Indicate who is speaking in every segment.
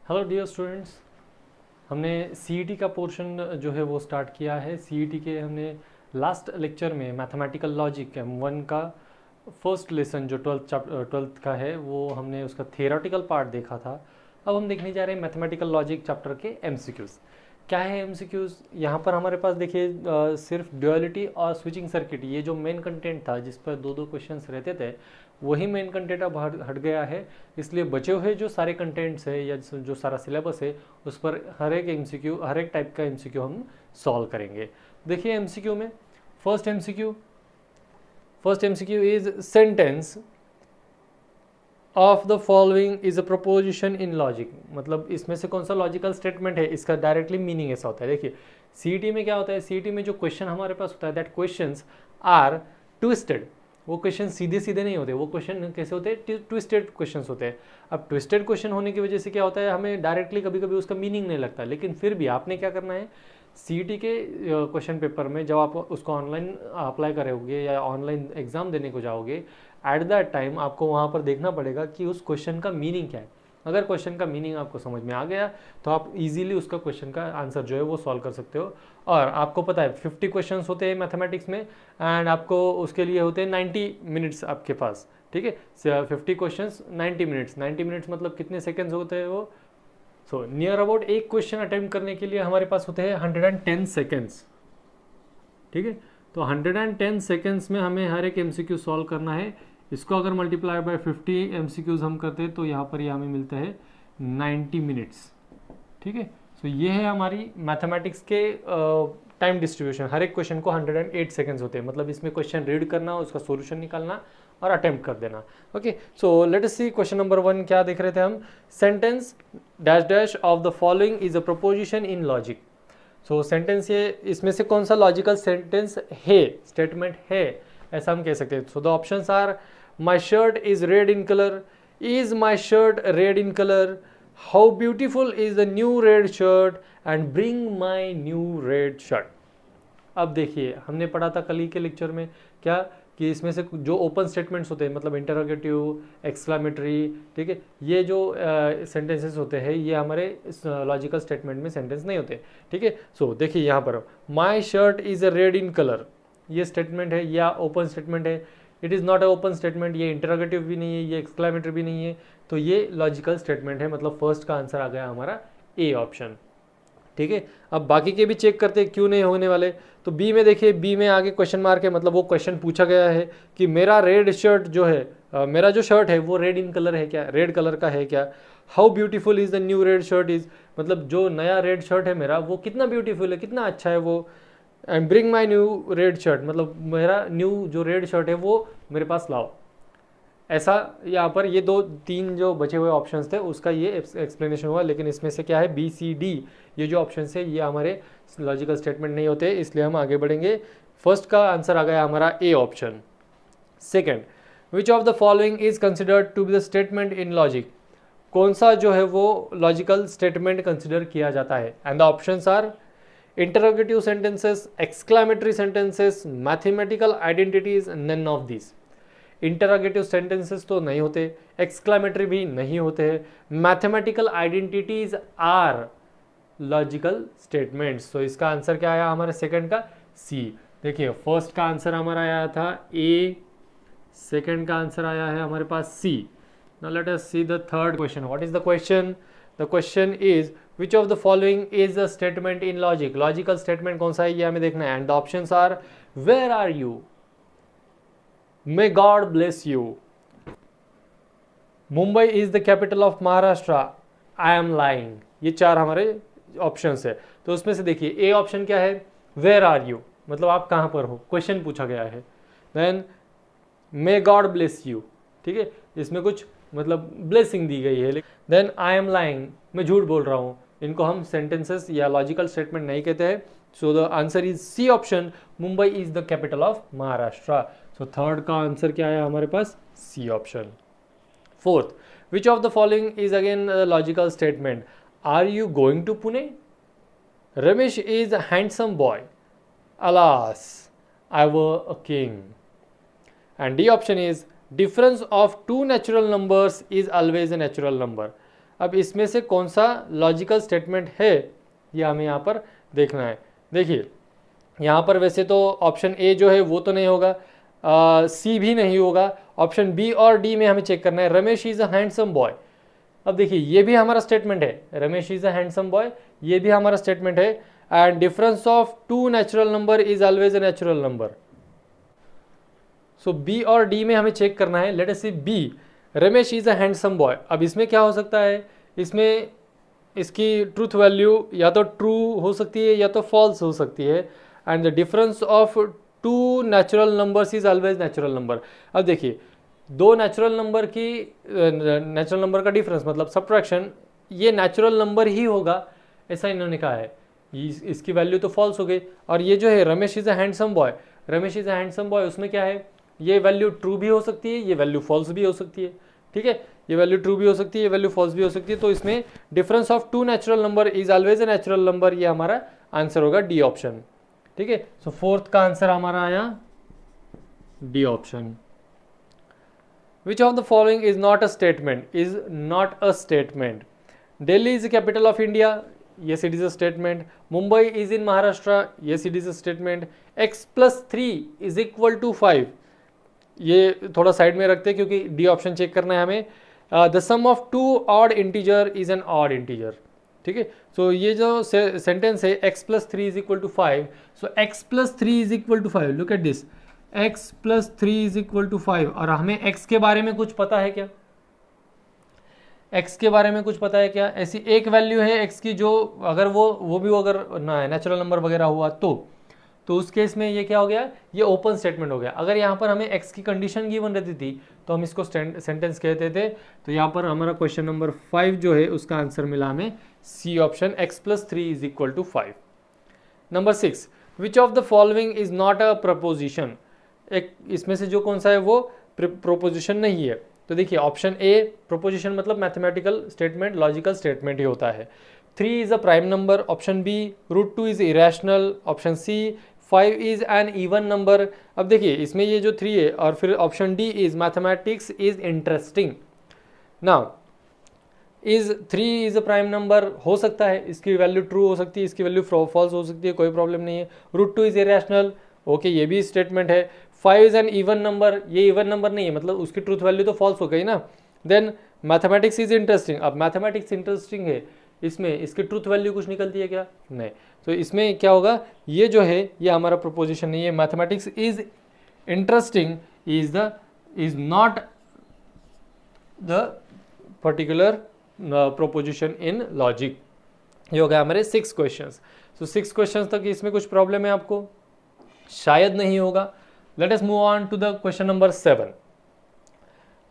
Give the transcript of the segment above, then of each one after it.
Speaker 1: Hello dear students. हमने CET का portion जो है वो स्टार्ट किया है। सीईटी के हमने लास्ट लेक्चर में मैथमेटिकल लॉजिक M1 का फर्स्ट लेसन जो ट्वेल्थ का है वो हमने उसका थियोरेटिकल पार्ट देखा था। अब हम देखने जा रहे हैं मैथमेटिकल लॉजिक चैप्टर के एमसीक्यूज़। क्या है एमसीक्यूज़? यहाँ पर हमारे पास देखिए सिर्फ ड्यूअलिटी और स्विचिंग सर्किट, ये जो मेन कंटेंट था जिस पर दो दो क्वेश्चंस रहते थे, वही मेन कंटेंट अब हट गया है। इसलिए बचे हुए जो सारे कंटेंट्स है या जो सारा सिलेबस है उस पर हर एक एमसीक्यू, हर एक टाइप का एमसीक्यू हम सॉल्व करेंगे। देखिए एमसीक्यू में first MCQ is sentence of the following is a proposition in logic. मतलब इसमें से कौन सा लॉजिकल स्टेटमेंट है, इसका डायरेक्टली मीनिंग ऐसा होता है। देखिए सीईटी में क्या होता है, सीईटी में जो क्वेश्चन हमारे पास होता है दैट क्वेश्चंस आर ट्विस्टेड। वो क्वेश्चन सीधे सीधे नहीं होते, वो क्वेश्चन कैसे होते हैं, ट्विस्टेड क्वेश्चंस होते हैं। अब ट्विस्टेड क्वेश्चन होने की वजह से क्या होता है, हमें डायरेक्टली कभी कभी उसका मीनिंग नहीं लगता, लेकिन फिर भी आपने क्या करना है, सीईटी के क्वेश्चन पेपर में जब आप उसको ऑनलाइन अप्लाई करोगे या ऑनलाइन एग्जाम देने को जाओगे, एट दैट टाइम आपको वहाँ पर देखना पड़ेगा कि उस क्वेश्चन का मीनिंग क्या है। अगर क्वेश्चन का मीनिंग आपको समझ में आ गया तो आप इजीली उसका क्वेश्चन का आंसर जो है वो सॉल्व कर सकते हो। और आपको पता है 50 क्वेश्चंस होते हैं मैथमेटिक्स में, एंड आपको उसके लिए होते हैं 90 मिनट्स आपके पास। ठीक है, 50 क्वेश्चंस 90 मिनट्स, 90 मिनट्स मतलब कितने सेकेंड्स होते हैं वो। सो नियर अबाउट एक क्वेश्चन अटेम्प्ट करने के लिए हमारे पास होते हैं 110 सेकेंड्स। ठीक है, तो 110 सेकेंड्स में हमें हर एक एमसीक्यू सॉल्व करना है। इसको अगर मल्टीप्लाई बाय 50 एमसीक्यूज हम करते हैं तो यहाँ पर ये हमें मिलता है 90 मिनट्स। ठीक है, सो ये है हमारी मैथमेटिक्स के टाइम डिस्ट्रीब्यूशन। हर एक क्वेश्चन को 108 सेकेंड्स होते हैं, मतलब इसमें क्वेश्चन रीड करना, उसका सॉल्यूशन निकालना और अटेम्प्ट कर देना। Okay, so let us see question number 1 क्या देख रहे थे हम। Sentence dash dash of the following is a proposition in logic. So sentence, ये इसमें से कौन सा लॉजिकल सेंटेंस है, स्टेटमेंट है, ऐसा हम कह सकते हैं। So the options are my shirt is red in colour, is my shirt red in colour, how beautiful is the new red shirt and bring my new red shirt. अब देखिए हमने पढ़ा था कल ही के लेक्चर में क्या, कि इसमें से जो ओपन स्टेटमेंट्स होते हैं, मतलब इंटरोगेटिव, एक्सक्लामेटरी, ठीक है, ये जो सेंटेंसेस होते हैं ये हमारे लॉजिकल स्टेटमेंट में सेंटेंस नहीं होते। ठीक है, सो देखिए यहाँ पर माई shirt is a red in colour, ये स्टेटमेंट है या ओपन स्टेटमेंट है। It is not a open statement, ये इंटरोगेटिव भी नहीं है, ये एक्सक्लामेटरी भी नहीं है, तो ये लॉजिकल स्टेटमेंट है। मतलब फर्स्ट का आंसर आ गया हमारा ए ऑप्शन। ठीक है, अब बाकी के भी चेक करते हैं क्यों नहीं होने वाले। तो बी में देखिए, बी में आगे क्वेश्चन मार्क है, मतलब वो क्वेश्चन पूछा गया है कि मेरा रेड शर्ट जो है, मेरा जो शर्ट है वो रेड इन कलर है क्या, रेड कलर का है क्या। How beautiful is the new red shirt is, मतलब जो नया रेड शर्ट है मेरा वो कितना ब्यूटीफुल है, कितना अच्छा है वो। And bring my new red shirt, मतलब मेरा न्यू जो रेड शर्ट है वो मेरे पास लाओ। ऐसा यहाँ पर ये दो तीन जो बचे हुए ऑप्शंस थे उसका ये एक्सप्लेनेशन हुआ, लेकिन इसमें से क्या है, बी सी डी ये जो ऑप्शन है ये हमारे लॉजिकल स्टेटमेंट नहीं होते, इसलिए हम आगे बढ़ेंगे। फर्स्ट का आंसर आ गया हमारा A option. Second, which of the following is considered to be the statement in logic, कौन सा जो है वो लॉजिकल स्टेटमेंट कंसिडर किया जाता है। And the options are interrogative sentences, exclamatory sentences, mathematical identities, none of this. Interrogative sentences तो नहीं होते, एक्सक्लामेटरी भी नहीं होते हैं, mathematical identities are logical statements. तो इसका आंसर क्या आया हमारे सेकंड का, सी। देखिए फर्स्ट का आंसर हमारा आया था ए, सेकंड का आंसर आया है हमारे पास C. Now let us see the third question. What is the question? The question is which of the following is a statement in logic. Logical statement कौन सा है ये हमें देखना है। And the options are where are you, May God bless you, Mumbai is the capital of Maharashtra, I am lying। ये चार हमारे ऑप्शंस है। तो उसमें से देखिए ए ऑप्शन क्या है, वेयर आर यू, मतलब आप कहाँ पर हो, क्वेश्चन पूछा गया है। Then may God bless you, ठीक है, इसमें कुछ मतलब ब्लेसिंग दी गई है। देन आई एम लाइंग, मैं झूठ बोल रहा हूँ। इनको हम सेंटेंसेस या लॉजिकल स्टेटमेंट नहीं कहते हैं। So the answer is C option, Mumbai is the capital of Maharashtra. So third का आंसर क्या है हमारे पास, C option. Fourth, which of the following is again logical statement. Are you going to Pune, Ramesh is a handsome boy, alas I were a king। And D option is difference of two natural numbers is always a natural number। अब इसमें से कौन सा logical statement है ये हमें यहाँ पर देखना है। देखिए यहाँ पर वैसे तो ऑप्शन ए जो है वो तो नहीं होगा, सी भी नहीं होगा, ऑप्शन बी और डी में हमें चेक करना है। Ramesh is a handsome boy, अब देखिए ये भी हमारा स्टेटमेंट है, Ramesh is a handsome boy, ये भी हमारा स्टेटमेंट है। And difference of two natural number is always a natural number. So B और डी में हमें चेक करना है। Let us see B, Ramesh is a handsome boy. अब इसमें क्या हो सकता है, इसमें इसकी ट्रूथ वैल्यू या तो ट्रू हो सकती है या तो फॉल्स हो सकती है। And the difference of two natural numbers is always natural number. अब देखिए दो नेचुरल नंबर की नेचुरल नंबर का डिफरेंस मतलब सब्ट्रैक्शन, ये नेचुरल नंबर ही होगा ऐसा इन्होंने कहा है। इसकी वैल्यू तो फॉल्स हो गई। और ये जो है Ramesh is a handsome boy, Ramesh is a handsome boy, उसमें क्या है, ये वैल्यू ट्रू भी हो सकती है, ये वैल्यू फॉल्स भी हो सकती है। ठीक है, ये वैल्यू ट्रू भी हो सकती है, ये वैल्यू फॉल्स भी हो सकती है। तो इसमें difference of two natural number is always a natural number, ये हमारा आंसर होगा डी ऑप्शन। ठीक है, सो फोर्थ का आंसर हमारा आया D option. Which of the following is not a statement? Is not a statement. Delhi is the capital of India. Yes, it is a statement. Mumbai is in Maharashtra. Yes, it is a statement. X plus 3 is equal to 5. ये थोड़ा side में रखते हैं क्योंकि D option check करना है हमें। The sum of two odd integer is an odd integer. ठीक है, सो ये जो सेंटेंस है x plus 3 is equal to 5. So x plus 3 is equal to 5. Look at this. x plus 3 is equal to 5। और हमें x के बारे में कुछ पता है क्या, x के बारे में कुछ पता है क्या? ऐसी एक वैल्यू है x की जो अगर वो भी अगर नेचुरल नंबर वगैरह हुआ तो उस केस में ये क्या हो गया, ये ओपन स्टेटमेंट हो गया। अगर यहाँ पर हमें x की कंडीशन गिवन रहती थी तो हम इसको सेंटेंस कहते थे। तो यहाँ पर हमारा क्वेश्चन नंबर 5 जो है उसका आंसर मिला हमें C option, x plus 3 is equal to 5। Number 6, which of the following is not a proposition. एक इसमें से जो कौन सा है वो प्रोपोजिशन नहीं है। तो देखिए ऑप्शन ए, प्रोपोजिशन मतलब मैथमेटिकल स्टेटमेंट, लॉजिकल स्टेटमेंट ही होता है। 3 is a prime number, option B. √2 is irrational, option C. 5 is an even number. अब देखिए इसमें ये जो 3 है और फिर option D is mathematics is interesting. Now is 3 is a prime number, हो सकता है इसकी वैल्यू ट्रू हो सकती है, इसकी वैल्यू फॉल्स हो सकती है, कोई प्रॉब्लम नहीं है। √2 इज इरेशनल, ओके ये भी स्टेटमेंट है। 5 इज एन इवन नंबर, ये इवन नंबर नहीं है मतलब उसकी ट्रूथ वैल्यू तो फॉल्स हो गई ना। देन मैथमेटिक्स इज इंटरेस्टिंग, अब मैथमेटिक्स इंटरेस्टिंग है, इसमें इसकी ट्रूथ वैल्यू कुछ निकलती है क्या, नहीं। तो इसमें क्या होगा, ये जो है ये हमारा प्रोपोजिशन नहीं है। Mathematics is interesting is not the particular proposition in logic. ये हो गया हमारे 6 क्वेश्चंस। सो 6 क्वेश्चंस तक इसमें कुछ प्रॉब्लम है आपको, शायद नहीं होगा। Let us move on to the question number 7.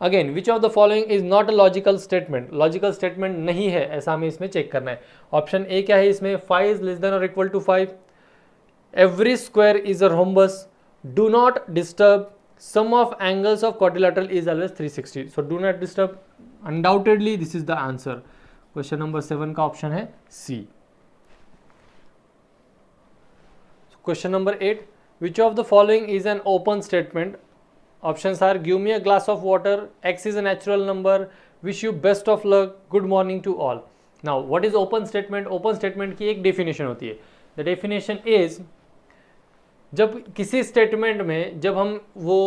Speaker 1: Again, which of the following is not a logical statement? Logical statement नहीं है ऐसा हमें इसमें चेक करना है। ऑप्शन ए क्या है इसमें, 5 is less than or equal to 5. Every square is a rhombus. Do not disturb. Sum of angles of quadrilateral is always 360. So do not disturb. Undoubtedly this is the answer. Question number 7 का option है C. Question number 8. Which of the following is an open statement? Options are give me a glass of water, x is a natural number, wish you best of luck, good morning to all. Now what is open statement? Open statement की एक definition होती है। The definition is जब किसी statement में जब हम वो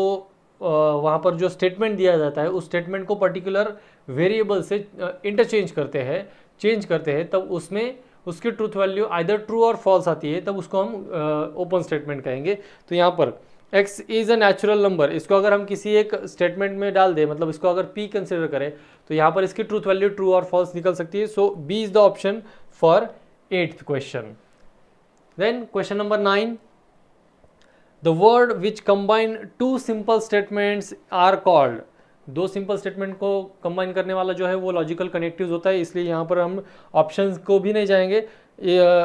Speaker 1: वहाँ पर जो स्टेटमेंट दिया जाता है उस स्टेटमेंट को पर्टिकुलर वेरिएबल से इंटरचेंज करते हैं, चेंज करते हैं, तब उसमें उसकी ट्रूथ वैल्यू आइदर ट्रू और फॉल्स आती है, तब उसको हम ओपन स्टेटमेंट कहेंगे। तो यहाँ पर x is a natural number, इसको अगर हम किसी एक स्टेटमेंट में डाल दें, मतलब इसको अगर p कंसिडर करें, तो यहाँ पर इसकी ट्रूथ वैल्यू ट्रू और फॉल्स निकल सकती है। So b is the option for 8th question. Then question number 9, the word which combine 2 simple statements are called. 2 simple statement को कंबाइन करने वाला जो है वो लॉजिकल कनेक्टिव्स होता है, इसलिए यहाँ पर हम ऑप्शंस को भी नहीं जाएंगे।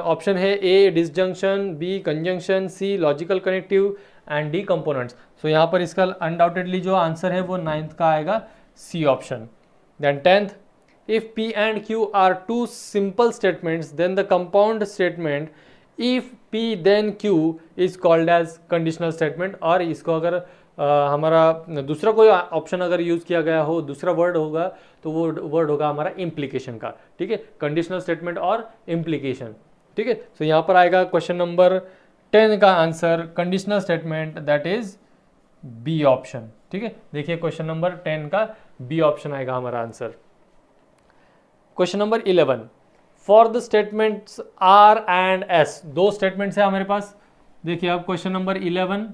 Speaker 1: ऑप्शन है A disjunction, B conjunction, C logical connective and D components. So यहाँ पर इसका अनडाउटेडली जो आंसर है वो 9th का आएगा C option. Then 10th, if P and Q are 2 simple statements then the compound statement if P then Q is called as conditional statement. और इसको अगर हमारा दूसरा कोई ऑप्शन अगर यूज़ किया गया हो, दूसरा वर्ड होगा, तो वो वर्ड होगा हमारा इम्प्लीकेशन का, ठीक है, कंडीशनल स्टेटमेंट और इम्प्लीकेशन, ठीक है। सो यहाँ पर आएगा क्वेश्चन नंबर 10 का आंसर conditional statement, that is B option, ठीक है। देखिए क्वेश्चन नंबर 10 का बी ऑप्शन आएगा हमारा answer. Question number 11, for the statements R and S, दो स्टेटमेंट्स है हमारे पास। देखिए अब question number 11,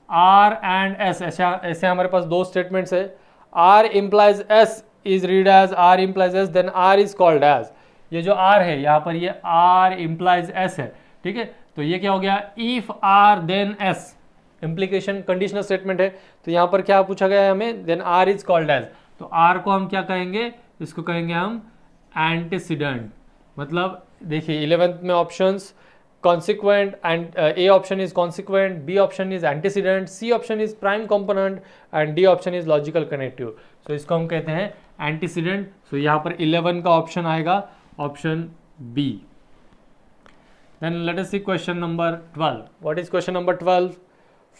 Speaker 1: R and S, ऐसे हमारे पास दो स्टेटमेंट्स है। R implies S is read as R implies S, then R is called as, ये जो आर है यहाँ पर ये आर इम्प्लाइज एस है, ठीक है। तो ये क्या हो गया, if R then S, implication conditional statement है। तो यहाँ पर क्या पूछा गया है हमें, then R is called as, तो आर को हम क्या कहेंगे, इसको कहेंगे हम एंटीसीडेंट। मतलब देखिए 11th में options consequent and A option is consequent, B option is antecedent, C option is prime component and D option is logical connective. So इसको हम कहते हैं antecedent. So यहाँ पर 11 का ऑप्शन आएगा option B. Then let us see question number 12. What is question number 12?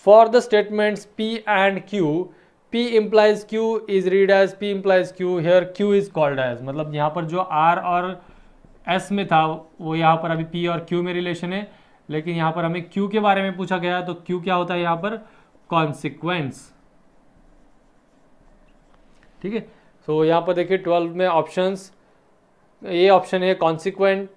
Speaker 1: For the statements P and Q, P implies Q is read as P implies Q. Here Q is called as, मतलब यहाँ पर जो R और S में था वो यहाँ पर अभी P और Q में रिलेशन है, लेकिन यहाँ पर हमें Q के बारे में पूछा गया, तो Q क्या होता है यहाँ पर, कॉन्सिक्वेंस, ठीक है। सो यहाँ पर देखिए 12 में ऑप्शंस, ए ऑप्शन है कॉन्सिक्वेंट,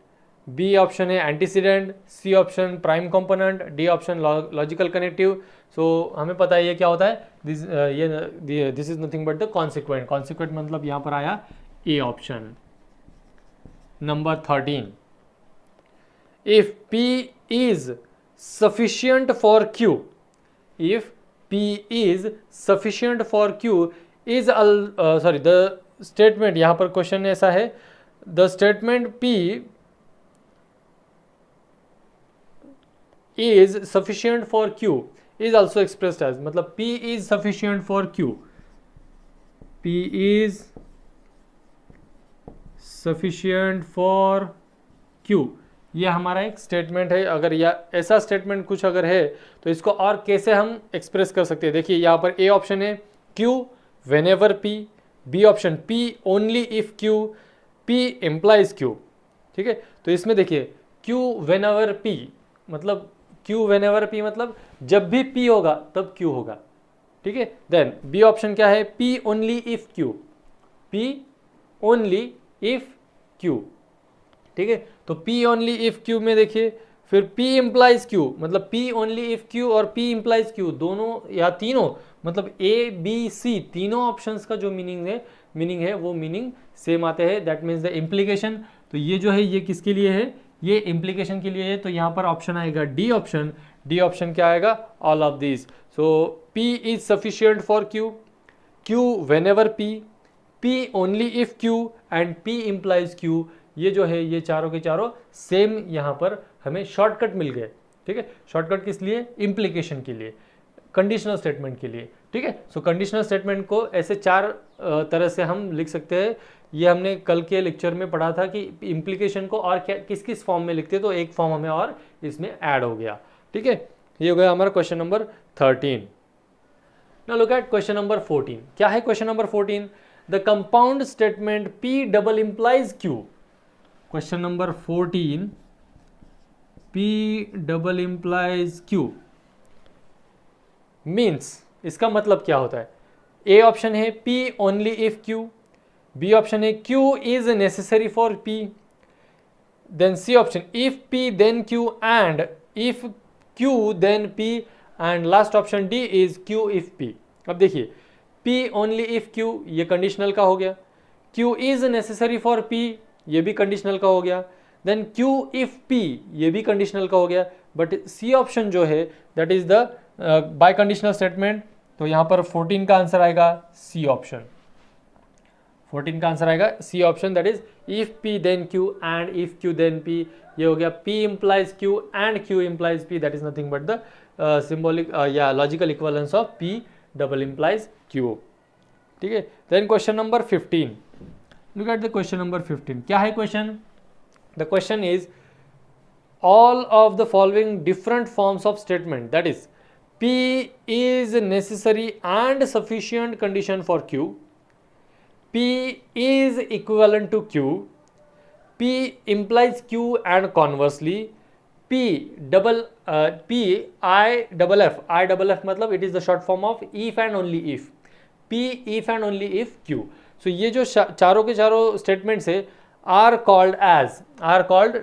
Speaker 1: बी ऑप्शन है antecedent, C option prime component, D option logical connective. So हमें पता है ये क्या होता है, this is nothing but the consequent. Consequent मतलब यहाँ पर आया A option. Number 13, if P is sufficient for Q, if P is sufficient for Q is the statement, यहाँ पर क्वेश्चन ऐसा है, the statement P is sufficient for Q is also expressed as, मतलब P is sufficient for Q, P is sufficient for Q, ये हमारा एक statement है। अगर या ऐसा स्टेटमेंट कुछ अगर है तो इसको और कैसे हम एक्सप्रेस कर सकते हैं, देखिए यहाँ पर ए ऑप्शन है Q whenever P, B option P only if Q, P implies Q, ठीक है। तो इसमें देखिए Q व्हेनेवर P, मतलब Q व्हेनेवर P मतलब जब भी P होगा तब Q होगा, ठीक है। देन बी ऑप्शन क्या है, P only if Q, P only if Q, ठीक है। तो P ओनली इफ Q में देखिए फिर P इम्प्लाइज Q, मतलब P ओनली इफ Q और P इम्प्लाइज Q, दोनों या तीनों, मतलब A B C तीनों ऑप्शंस का जो मीनिंग है वो मीनिंग सेम आते हैं, दैट मीन्स द इम्प्लीकेशन। तो ये जो है ये किसके लिए है, ये इम्प्लीकेशन के लिए है। तो यहाँ पर ऑप्शन आएगा डी ऑप्शन। डी ऑप्शन क्या आएगा, all of this. So P is sufficient for Q, Q whenever P, P only if Q and P implies Q, ये जो है ये चारों के चारों सेम यहाँ पर हमें शॉर्टकट मिल गए, ठीक है। शॉर्टकट किस लिए, इम्प्लीकेशन के लिए, कंडीशनल स्टेटमेंट के लिए, ठीक है। सो कंडीशनल स्टेटमेंट को ऐसे चार तरह से हम लिख सकते हैं। ये हमने कल के लेक्चर में पढ़ा था कि इम्प्लीकेशन को और क्या किस किस फॉर्म में लिखते हैं, तो एक फॉर्म हमें और इसमें ऐड हो गया, ठीक है। ये हो गया हमारा question number 13। Now look at question number 14। क्या है question number 14, the compound statement P double implies Q. Question number 14, P double implies Q means, इसका मतलब क्या होता है, A ऑप्शन है P only if Q, B option है Q is necessary for P, then C option if P then Q and if Q then P, and last option D is Q if P। अब देखिए P only if Q ये conditional का हो गया, Q is necessary for P ये भी conditional का हो गया, देन Q इफ P ये भी कंडीशनल का हो गया, बट C ऑप्शन जो है that is the by conditional statement. तो यहाँ पर 14 का आंसर आएगा C ऑप्शन। 14 का आंसर आएगा C option, that is if P then Q and if Q then P। ये हो गया P implies Q and Q implies P, that is nothing but the symbolic या logical equivalence of P double implies Q, ठीक है। Then question number 15, look at the question number 15। क्या है question, the question is all of the following different forms of statement, that is P is necessary and sufficient condition for Q, P is equivalent to Q, P implies Q and conversely, P I double F मतलब it is the short form of if and only if, P if and only if Q. So ये जो चारों के चारों statements है are called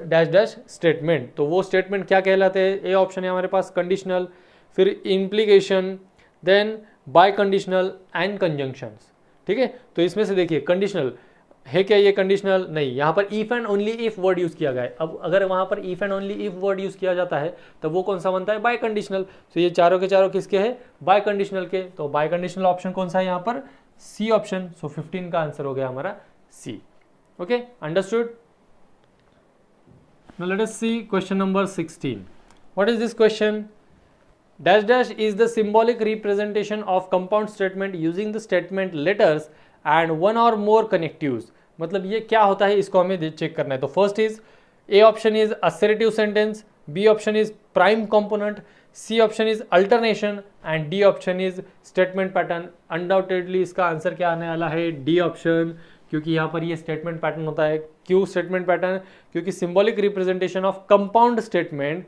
Speaker 1: dash dash statement. तो वो statement क्या कहलाते हैं? ए ऑप्शन है हमारे पास कंडीशनल, फिर implication, then biconditional and conjunctions. ठीक है, तो इसमें से देखिए कंडीशनल है क्या? ये कंडीशनल नहीं, यहाँ पर if and only if word use किया गया है. अब अगर वहाँ पर if and only if word use किया जाता है तो वो कौन सा बनता है? Bye conditional. तो ये चारों के चारों किसके हैं? बाय कंडीशनल के. तो बाय कंडीशनल ऑप्शन कौन सा है यहाँ पर? C option. सो 15 का आंसर हो गया हमारा सी. Okay, understood? Now let us see question number 16. What is this question? Dash dash is the symbolic representation of compound statement using the statement letters and one or more connectives. मतलब ये क्या होता है, इसको हमें चेक करना है. तो first is A option is assertive sentence, B option is prime component, C option is alternation and D option is statement pattern. Undoubtedly इसका आंसर क्या आने वाला है? डी ऑप्शन, क्योंकि यहाँ पर ये स्टेटमेंट पैटर्न होता है. क्यों स्टेटमेंट पैटर्न? क्योंकि symbolic representation of compound statement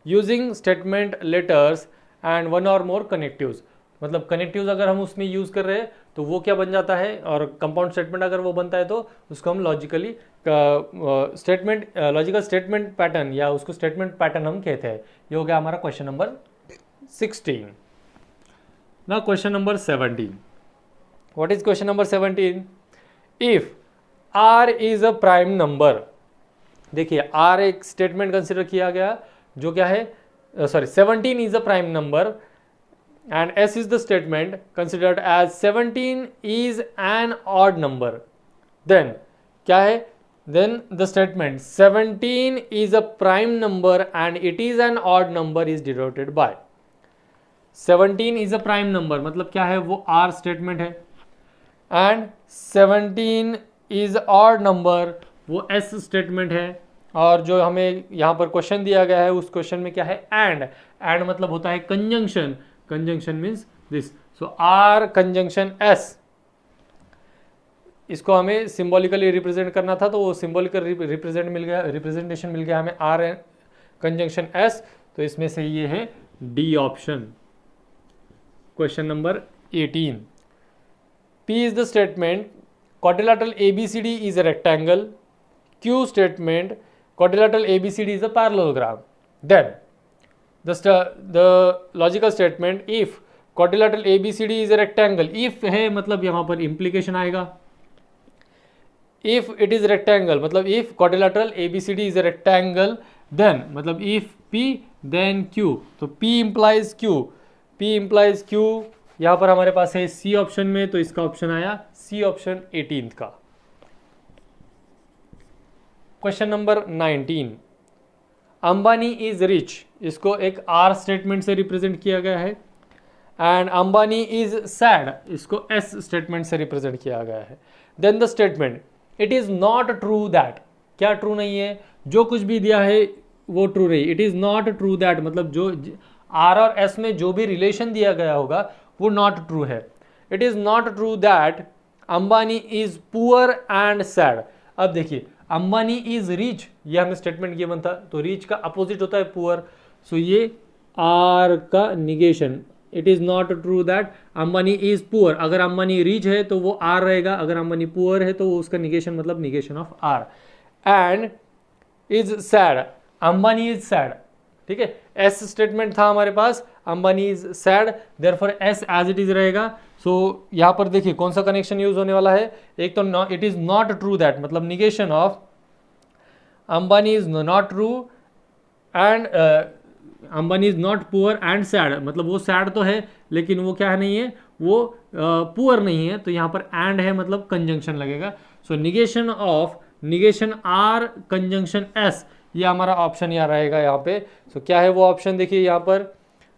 Speaker 1: using statement letters and one और मोर कनेक्टिव्स. मतलब कनेक्टिव्स अगर हम उसमें यूज कर रहे हैं तो वो क्या बन जाता है, और कंपाउंड स्टेटमेंट अगर वो बनता है तो उसको हम लॉजिकल स्टेटमेंट पैटर्न या उसको स्टेटमेंट पैटर्न हम कहते हैं. ये हो गया हमारा question number 16. Now question number 17. What is question number 17? If R is a prime number. देखिए R एक स्टेटमेंट कंसिडर किया गया जो क्या है, 17 is a prime number and S is the statement considered as 17 is an odd number. Then क्या है? Then the statement 17 is a prime number and it is an odd number is denoted by. 17 is a prime number मतलब क्या है? वो R statement है and 17 is odd number वो S statement है. और जो हमें यहाँ पर क्वेश्चन दिया गया है उस क्वेश्चन में क्या है? एंड मतलब होता है conjunction. Conjunction means this. So R conjunction S. इसको हमें सिंबॉलिकली रिप्रेजेंट करना था तो वो सिंबॉलिकल रिप्रेजेंटेशन मिल गया हमें R कंजंक्शन S. तो इसमें से ये है D option. Question number 18. P is the statement quadrilateral ABCD is a rectangle. Q statement quadrilateral ABCD is a parallelogram. Then the logical statement if quadrilateral ABCD is a rectangle. If है मतलब यहाँ पर implication आएगा. If it is rectangle मतलब if quadrilateral ABCD is a rectangle then मतलब if P then Q. तो P implies Q. P implies Q. यहाँ पर हमारे पास है सी ऑप्शन में, तो इसका ऑप्शन आया सी ऑप्शन 18 का. Question number 19. Ambani is rich. इसको एक आर स्टेटमेंट से रिप्रेजेंट किया गया है एंड अंबानी इज सैड. इसको एस स्टेटमेंट से रिप्रेजेंट किया गया है. Then the statement it is not true that. क्या ट्रू नहीं है? जो कुछ भी दिया है वो ट्रू नहीं. It is not true that मतलब जो आर और एस में जो भी रिलेशन दिया गया होगा वो नॉट ट्रू है. It is not true that Ambani is poor and sad. अब देखिए अंबानी इज रिच, ये हमें स्टेटमेंट गिवन था, तो रिच का अपोजिट होता है पुअर. सो ये आर का negation. It is not true that Ambani is poor. अगर अंबानी रिच है तो वो आर रहेगा, अगर अंबानी पुअर है तो वो उसका निगेशन मतलब negation of R. And is sad. Ambani is sad. ठीक है, एस स्टेटमेंट था हमारे पास. Ambani is sad therefore S as it is रहेगा. सो यहाँ पर देखिए कौन सा कनेक्शन यूज होने वाला है. एक तो it is not true that मतलब negation of Ambani is not true and Ambani is not poor and sad मतलब वो सैड तो है लेकिन वो क्या नहीं है, वो पुअर नहीं है. तो यहाँ पर एंड है मतलब कंजंक्शन लगेगा. So negation of negation R conjunction S, ये हमारा ऑप्शन यहाँ रहेगा यहाँ पे. सो क्या है वो ऑप्शन? देखिए यहाँ पर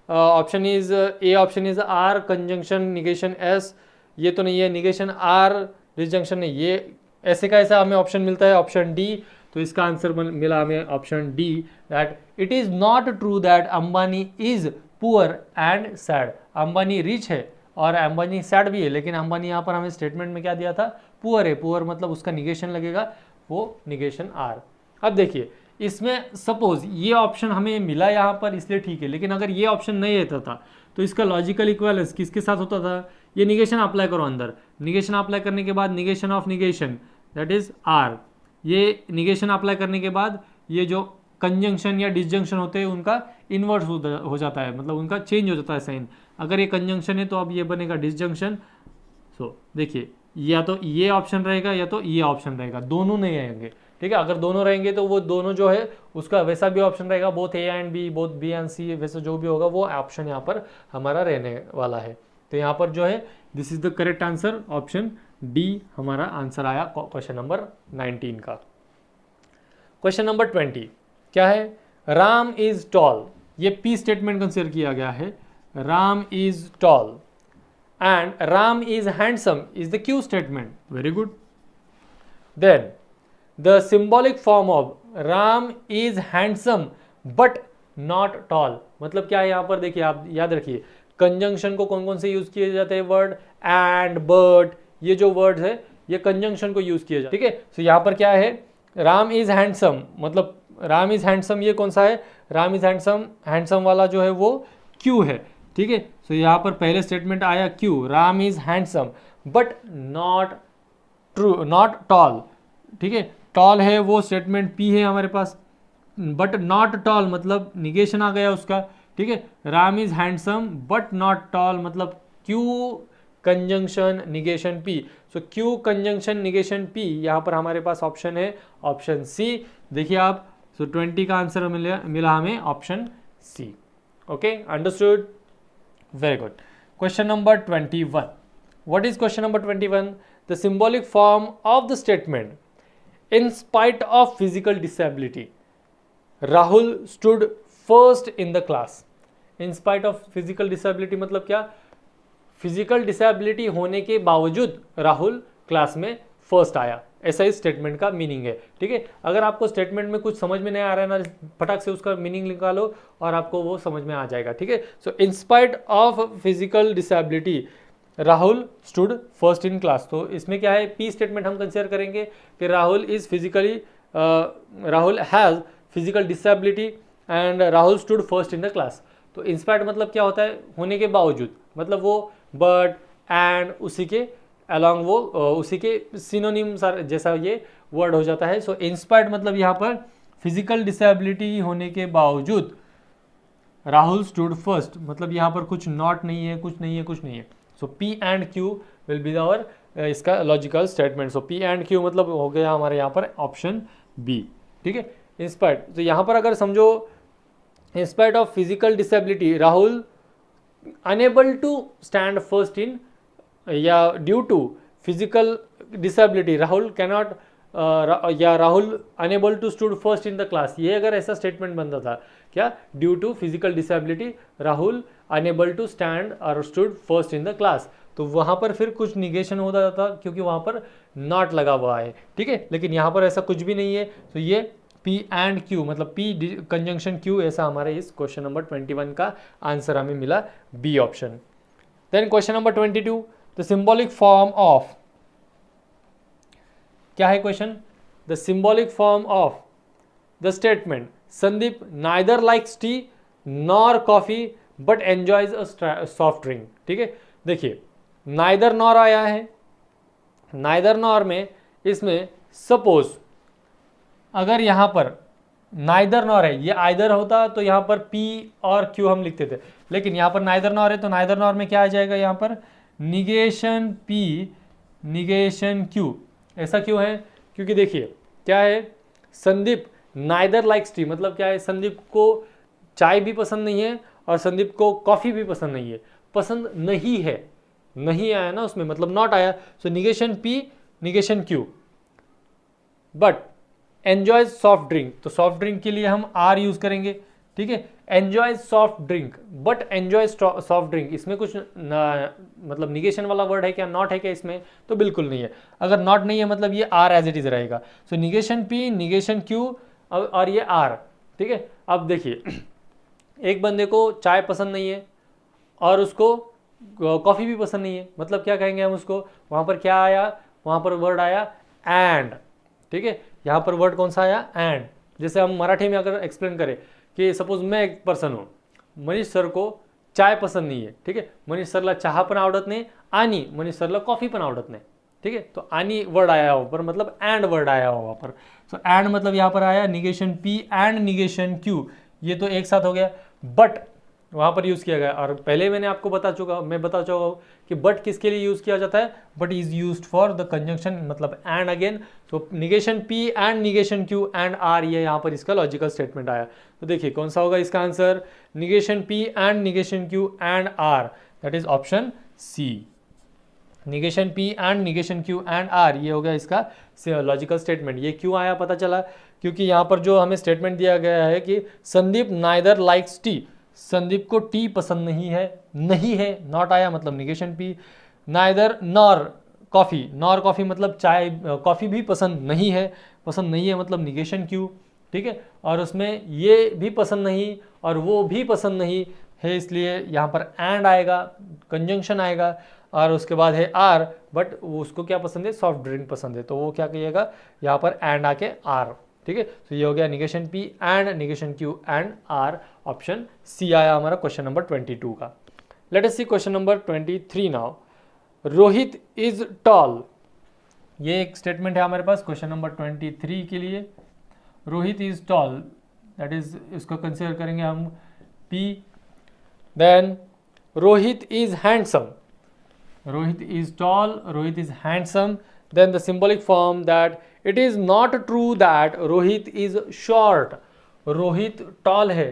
Speaker 1: option is A option is R conjunction negation S. ये तो नहीं है निगेशन आर डिसजंक्शन नहीं. ये ऐसे का ऐसा हमें ऑप्शन मिलता है ऑप्शन डी. तो इसका आंसर मिला हमें option D that it is not true that Ambani is poor and sad. Ambani rich है और अंबानी सैड भी है, लेकिन अंबानी यहाँ पर हमें स्टेटमेंट में क्या दिया था, पुअर है। पुअर मतलब उसका निगेशन लगेगा, वो निगेशन आर। अब देखिए इसमें सपोज ये ऑप्शन हमें मिला यहाँ पर इसलिए ठीक है, लेकिन अगर ये ऑप्शन नहीं रहता था तो इसका लॉजिकल इक्विवेलेंस किसके साथ होता था, ये निगेशन अप्लाई करो अंदर, निगेशन अप्लाई करने के बाद negation of negation that is R, ये निगेशन अप्लाई करने के बाद ये जो कंजंक्शन या डिसजंक्शन होते हैं उनका इन्वर्स हो जाता है, मतलब उनका चेंज हो जाता है साइन। अगर ये कंजंक्शन है तो अब ये बनेगा डिसजंक्शन। सो देखिए या तो ये ऑप्शन रहेगा या तो ये ऑप्शन रहेगा, दोनों नहीं रहेंगे, ठीक है। अगर दोनों रहेंगे तो वो दोनों जो है उसका वैसा भी ऑप्शन रहेगा, both A and B, both B and C, वैसे जो भी होगा वो ऑप्शन यहाँ पर हमारा रहने वाला है। तो यहाँ पर जो है this is the correct answer, option D हमारा आंसर आया क्वेश्चन नंबर 19 का। क्वेश्चन नंबर 20 क्या है, राम इज टॉल, ये पी स्टेटमेंट कंसीडर किया गया है, Ram is tall and Ram is handsome is the Q statement. Very good. Then the symbolic form of Ram is handsome but not tall, मतलब क्या है यहाँ पर, देखिए आप याद रखिए कंजंक्शन को कौन कौन से यूज किए जाते हैं, वर्ड एंड बट, ये जो वर्ड है ये कंजंक्शन को यूज किए जाते हैं, ठीक है। तो यहाँ पर क्या है, राम इज हैंडसम, मतलब राम इज हैंडसम ये कौन सा है, राम इज हैंडसम, हैंडसम वाला जो है वो क्यू है, ठीक है। सो यहाँ पर पहले स्टेटमेंट आया Q, Ram is handsome but not true, not toll, ठीक है। टॉल है वो स्टेटमेंट पी है हमारे पास, बट नॉट टॉल मतलब निगेशन आ गया उसका, ठीक है। Ram is handsome but not toll मतलब क्यू कंजंक्शन निगेशन पी, सो क्यू कंजंक्शन निगेशन पी, यहाँ पर हमारे पास ऑप्शन है ऑप्शन सी। देखिए आप, सो 20 का आंसर मिला हमें option C. Okay, understood, very good. Question number 21. What is question number 21? The symbolic form of the statement, in spite of physical disability Rahul stood first in the class. In spite of physical disability मतलब क्या, physical disability होने के बावजूद Rahul class में first आया, ऐसा इस statement का मीनिंग है, ठीक है। अगर आपको स्टेटमेंट में कुछ समझ में नहीं आ रहा है ना, फटाक से उसका मीनिंग निकालो और आपको वो समझ में आ जाएगा, ठीक है। So in spite of physical disability Rahul stood first in class, तो इसमें क्या है, पी स्टेटमेंट हम कंसिडर करेंगे कि Rahul is physically, Rahul has physical disability and Rahul stood first in the class. तो इन स्पाइट मतलब क्या होता है, होने के बावजूद, मतलब वो बट एंड उसी के अलॉन्ग वो उसी के सिनोनिम जैसा ये वर्ड हो जाता है। सो इंस्पायर्ड मतलब यहाँ पर फिजिकल डिसेबिलिटी होने के बावजूद राहुल स्टूड फर्स्ट, मतलब यहाँ पर कुछ नॉट नहीं है, कुछ नहीं है, कुछ नहीं है। So P and Q will be our इसका logical statement. So P and Q मतलब हो गया हमारे यहाँ पर ऑप्शन बी, ठीक है। इंस्पायर्ड, तो यहाँ पर अगर समझो inspired of physical disability Rahul unable to stand first in, या due to physical disability Rahul cannot, या Rahul unable to stood first in the class, ये अगर ऐसा स्टेटमेंट बनता था क्या, due to physical disability Rahul unable to stand और stood first in the class, तो वहाँ पर फिर कुछ निगेशन होता था क्योंकि वहाँ पर नॉट लगा हुआ है, ठीक है। लेकिन यहाँ पर ऐसा कुछ भी नहीं है, तो ये पी एंड क्यू मतलब पी कंजंक्शन क्यू, ऐसा हमारे इस क्वेश्चन नंबर 21 का आंसर हमें मिला B option. Then question number 22, the symbolic form of, क्या है question, the symbolic form of the statement Sandeep neither likes tea nor coffee but enjoys a soft drink, ठीक है। देखिए नाइदर नॉर आया है, नाइदर नॉर में इसमें सपोज अगर यहाँ पर नाइदर नॉर है, ये आइदर होता तो यहाँ पर पी और क्यू हम लिखते थे, लेकिन यहाँ पर नाइदर नॉर है, तो नाइदर नॉर में क्या आ जाएगा, यहाँ पर निगेशन पी निगेशन क्यू। ऐसा क्यों है, क्योंकि देखिए क्या है, संदीप नाइदर लाइक्स टी मतलब क्या है, संदीप को चाय भी पसंद नहीं है और संदीप को कॉफ़ी भी पसंद नहीं है, पसंद नहीं है, नहीं आया ना उसमें, मतलब नॉट आया। So negation P negation Q, but enjoy soft drink, तो सॉफ्ट ड्रिंक के लिए हम आर यूज करेंगे, ठीक है। Enjoy soft drink but enjoy soft drink, इसमें कुछ मतलब निगेशन वाला वर्ड है क्या, नॉट है क्या इसमें, तो बिल्कुल नहीं है। अगर नॉट नहीं है मतलब ये आर एज इट इज रहेगा। सो निगेशन पी निगेशन क्यू और ये आर, ठीक है। अब देखिए एक बंदे को चाय पसंद नहीं है और उसको कॉफ़ी भी पसंद नहीं है, मतलब क्या कहेंगे हम उसको, वहाँ पर क्या आया, वहाँ पर वर्ड आया एंड, ठीक है। यहाँ पर वर्ड कौन सा आया, एंड। जैसे हम मराठी में अगर एक्सप्लेन करें कि सपोज मैं एक पर्सन हूँ, मनीष सर को चाय पसंद नहीं है, ठीक है, मनीष सरला चहा पण आवडत नाही आणि मनीष सरला कॉफ़ी पण आवडत नाही, ठीक है। तो आणि वर्ड आया वहाँ पर, मतलब एंड वर्ड आया वहाँ पर। सो एंड मतलब यहाँ पर आया negation P and negation Q, ये तो एक साथ हो गया। बट वहाँ पर यूज़ किया गया, और पहले मैंने आपको बता चुका हूँ कि बट किसके लिए यूज़ किया जाता है, but is used for the conjunction, मतलब एंड अगेन। तो negation P and negation Q and R, ये यहाँ पर इसका लॉजिकल स्टेटमेंट आया। तो देखिए कौन सा होगा इसका answer, negation P and negation Q and R, that is option C. Negation P and negation Q and R, ये हो गया इसका लॉजिकल स्टेटमेंट। ये क्यों आया पता चला, क्योंकि यहाँ पर जो हमें स्टेटमेंट दिया गया है कि Sandeep neither likes T, Sandeep को टी पसंद नहीं है, नॉट आया मतलब negation P. Neither nor coffee मतलब चाय कॉफ़ी भी पसंद नहीं है मतलब निगेशन क्यू, ठीक है। और उसमें ये भी पसंद नहीं और वो भी पसंद नहीं है, इसलिए यहाँ पर एंड आएगा, कंजंक्शन आएगा, और उसके बाद है आर, बट उसको क्या पसंद है, सॉफ्ट ड्रिंक पसंद है, तो वो क्या कहिएगा यहाँ पर एंड आके आर, ठीक है। तो ये हो गया negation P and negation Q and R, option C आया हमारा क्वेश्चन नंबर 22 का। Let us see question number 23 now. Rohit is tall, ये एक स्टेटमेंट है हमारे पास क्वेश्चन नंबर 23 के लिए। Rohit is tall, that is, इसको कंसिडर करेंगे हम P. Then Rohit is handsome, Rohit is tall, Rohit is handsome. Then the symbolic form that it is not true that Rohit is short. Rohit tall है,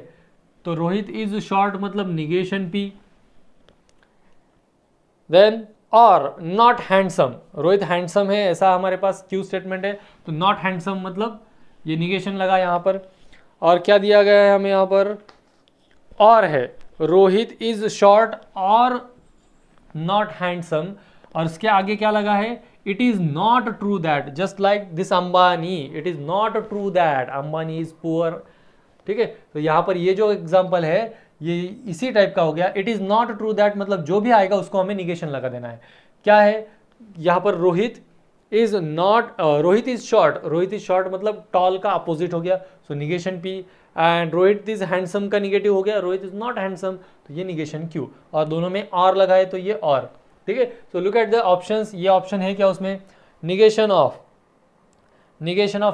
Speaker 1: तो Rohit is short मतलब negation P. Then or not handsome, Rohit handsome है, ऐसा हमारे पास Q statement है, तो not handsome मतलब ये negation लगा यहाँ पर। और क्या दिया गया है हमें यहाँ पर, और है Rohit is short और नॉट हैंडसम, और उसके आगे क्या लगा है, it is not true that, just like this Ambani, it is not true that Ambani is poor, ठीक है। तो यहाँ पर ये जो एग्जांपल है ये इसी टाइप का हो गया। It is not true that मतलब जो भी आएगा उसको हमें निगेशन लगा देना है। क्या है यहाँ पर, Rohit is not, Rohit is short मतलब टॉल का अपोजिट हो गया, so negation P. And Rohit is handsome का निगेटिव हो गया, रोहित इज नॉट हैंडसम, तो ये निगेशन क्यू, और दोनों में और लगा है तो ये और, ठीक है। So look at the options, ये ऑप्शन है क्या उसमें, negation of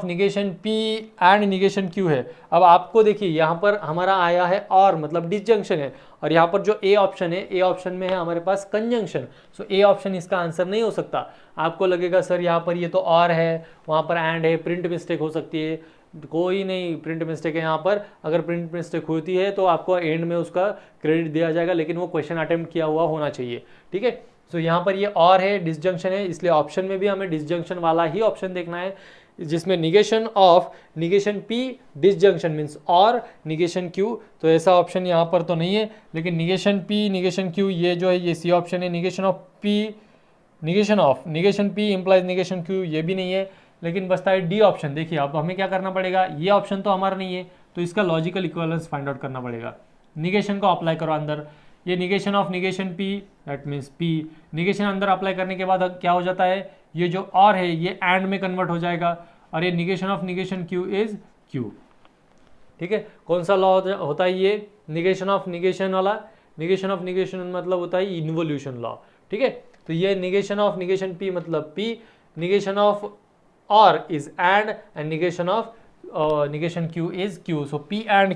Speaker 1: negation P and negation Q है। अब आपको देखिए यहाँ पर हमारा आया है और, मतलब डिसजंक्शन है, और यहाँ पर जो ए ऑप्शन है, ए ऑप्शन में है हमारे पास कंजंक्शन, सो ए ऑप्शन इसका आंसर नहीं हो सकता। आपको लगेगा सर यहाँ पर ये तो और है, वहाँ पर एंड है, प्रिंट मिस्टेक हो सकती है, कोई नहीं प्रिंट मिस्टेक है यहाँ पर। अगर प्रिंट मिस्टेक होती है तो आपको एंड में उसका क्रेडिट दिया जाएगा, लेकिन वो क्वेश्चन अटेम्प्ट किया हुआ होना चाहिए, ठीक है। सो यहाँ पर ये और है, डिसजंक्शन है, इसलिए ऑप्शन में भी हमें डिसजंक्शन वाला ही ऑप्शन देखना है, जिसमें negation of negation P disjunction means और निगेशन क्यू, तो ऐसा ऑप्शन यहाँ पर तो नहीं है। लेकिन निगेशन पी निगेशन क्यू ये जो है ये सी ऑप्शन है। Negation of P negation P implies negation Q ये भी नहीं है, लेकिन बचता है डी ऑप्शन। देखिए अब हमें क्या करना पड़ेगा, ये ऑप्शन तो हमारा नहीं है, तो इसका लॉजिकल इक्विवेलेंस फाइंड आउट करना पड़ेगा। निगेशन को अप्लाई करो अंदर, ये negation of negation P that means P, negation अंदर अप्लाई करने के बाद क्या हो जाता है, ये जो और है ये एंड में कन्वर्ट हो जाएगा, और ये negation of negation Q is Q, ठीक है। कौन सा लॉ होता है ये, निगेशन ऑफ निगेशन वाला, निगेशन ऑफ निगेशन मतलब होता है इन्वोल्यूशन लॉ, ठीक है। तो ये निगेशन ऑफ निगेशन पी मतलब पी, निगेशन ऑफ और is and negation of negation Q is Q, so P and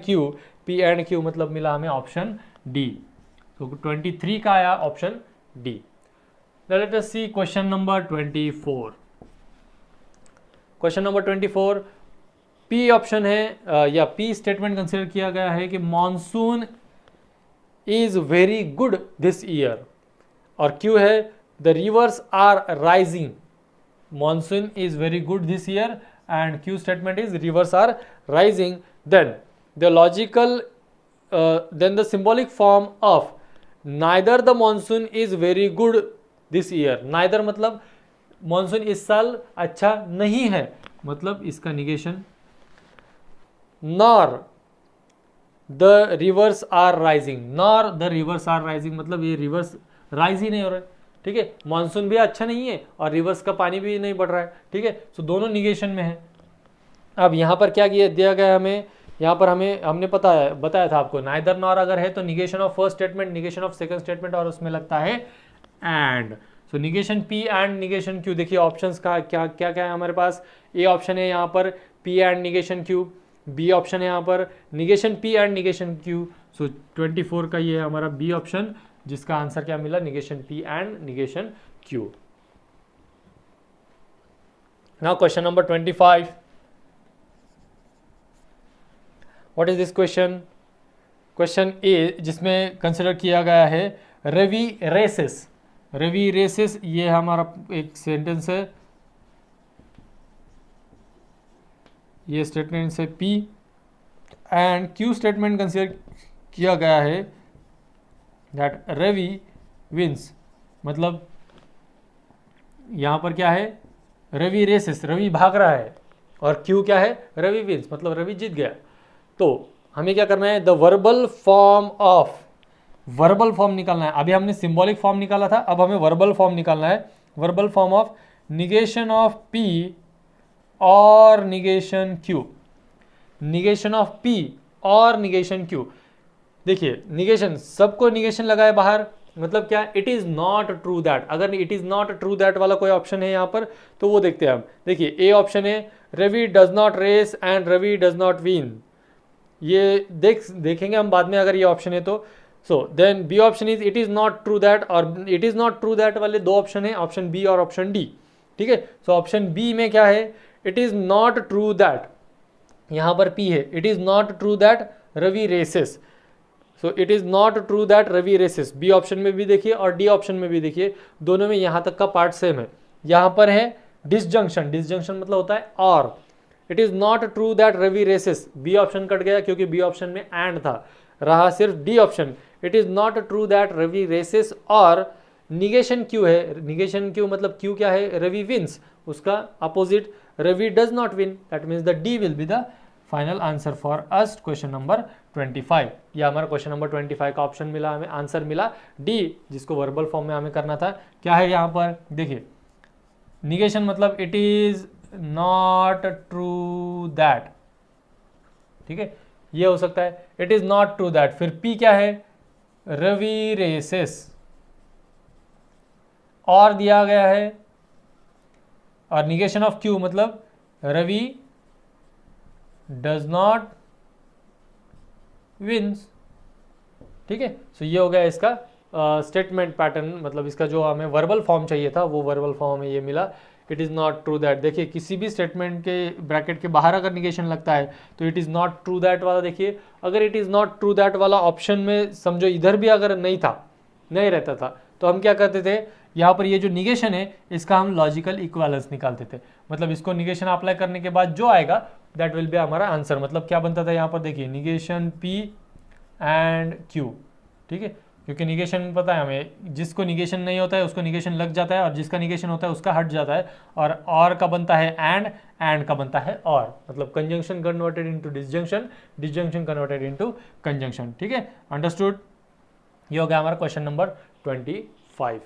Speaker 1: Q मतलब मिला हमें ऑप्शन डी। तो 23 का आया option D. Late us see question number 24। Question number 24 P option है, या पी स्टेटमेंट कंसिडर किया गया है कि monsoon is very good this year, और क्यू है the rivers are rising. Monsoon is very good this year and Q statement is rivers are rising. Then the symbolic form of neither the monsoon is very good this year. Neither मतलब monsoon इस साल अच्छा नहीं है, मतलब इसका negation, the rivers are rising, nor the rivers are rising, मतलब ये रिवर्स राइज ही नहीं हो रहा है, ठीक है, मानसून भी अच्छा नहीं है और रिवर्स का पानी भी नहीं बढ़ रहा है, ठीक है, सो दोनों निगेशन में है। अब यहाँ पर क्या दिया गया हमें, यहाँ पर हमने बताया था आपको, नाइदर नॉर अगर है तो negation of first statement, negation of second statement, और उसमें लगता है and. So negation P and negation Q, देखिए ऑप्शंस का क्या क्या क्या है हमारे पास। ए ऑप्शन है यहाँ पर P and negation Q, B option है यहाँ पर negation P and negation Q. So 24 का ये है हमारा बी ऑप्शन, जिसका आंसर क्या मिला, negation P and negation Q. Now question number 25, what is this question? Question A, जिसमें कंसिडर किया गया है रवि रेसिस। रवि रेसिस ये हमारा एक सेंटेंस है, ये स्टेटमेंट से P and Q statement consider किया गया है दैट रवि विंस, मतलब यहां पर क्या है, रवि रेसिस, रवि भाग रहा है, और क्यू क्या है, रवि विंस, मतलब रवि जीत गया। तो हमें क्या करना है, the verbal form of, verbal form निकालना है। अभी हमने सिंबॉलिक फॉर्म निकाला था, अब हमें वर्बल फॉर्म निकालना है। Verbal form of negation of P और negation Q, negation of P और निगेशन क्यू। देखिए निगेशन, सबको निगेशन लगाए बाहर, मतलब क्या, it is not true that. अगर it is not true that वाला कोई ऑप्शन है यहाँ पर तो वो देखते हैं हम। देखिए ए ऑप्शन है Ravi does not race and Ravi does not win, ये देखेंगे हम बाद में अगर ये ऑप्शन है तो। So then B option is it is not true that, और it is not true that वाले दो ऑप्शन है, ऑप्शन बी और ऑप्शन डी, ठीक है। सो ऑप्शन बी में क्या है, it is not true that, यहाँ पर पी है, it is not true that Ravi races. So it is not true that Ravi races, B option में भी देखिए और डी ऑप्शन में भी देखिए, दोनों में यहाँ तक का पार्ट सेम है। यहाँ पर है डिसजंक्शन, डिसजंक्शन मतलब होता है और, it is not true that Ravi races, B option cut गया क्योंकि बी ऑप्शन में एंड था, रहा सिर्फ D option, it is not true that Ravi races. और निगेशन क्यू है, निगेशन क्यू मतलब क्यू क्या है, रवि विंस, उसका opposite Ravi does not win, that means the D will be the final answer for us question number 25। यह हमारा question number 25 का option मिला, हमें आंसर मिला डी, जिसको वर्बल फॉर्म में हमें करना था। क्या है यहाँ पर देखिए, निगेशन मतलब it is not true that, ठीक है, ये हो सकता है it is not true that. फिर पी क्या है, रवि रेसेस, और दिया गया है, और निगेशन ऑफ क्यू मतलब रवि डज नॉट विंस, ठीक है। सो ये हो गया इसका स्टेटमेंट पैटर्न, मतलब इसका जो हमें वर्बल फॉर्म चाहिए था वो वर्बल फॉर्म हमें ये मिला, it is not true that. देखिए किसी भी स्टेटमेंट के ब्रैकेट के बाहर अगर निगेशन लगता है तो it is not true that वाला, देखिए अगर it is not true that वाला ऑप्शन में समझो इधर भी अगर नहीं रहता था तो हम क्या करते थे, यहाँ पर ये जो निगेशन है इसका हम लॉजिकल इक्विवेलेंस निकालते थे, मतलब इसको निगेशन अप्लाई करने के बाद जो आएगा दैट विल बी हमारा आंसर। मतलब क्या बनता था यहाँ पर देखिए, निगेशन पी एंड क्यू, ठीक है, क्योंकि निगेशन पता है हमें, जिसको निगेशन नहीं होता है उसको निगेशन लग जाता है, और जिसका निगेशन होता है उसका हट जाता है, और का बनता है एंड का बनता है और, मतलब conjunction converted into disjunction, disjunction converted into conjunction, ठीक है, अंडरस्टूड। ये हो गया हमारा क्वेश्चन नंबर 25।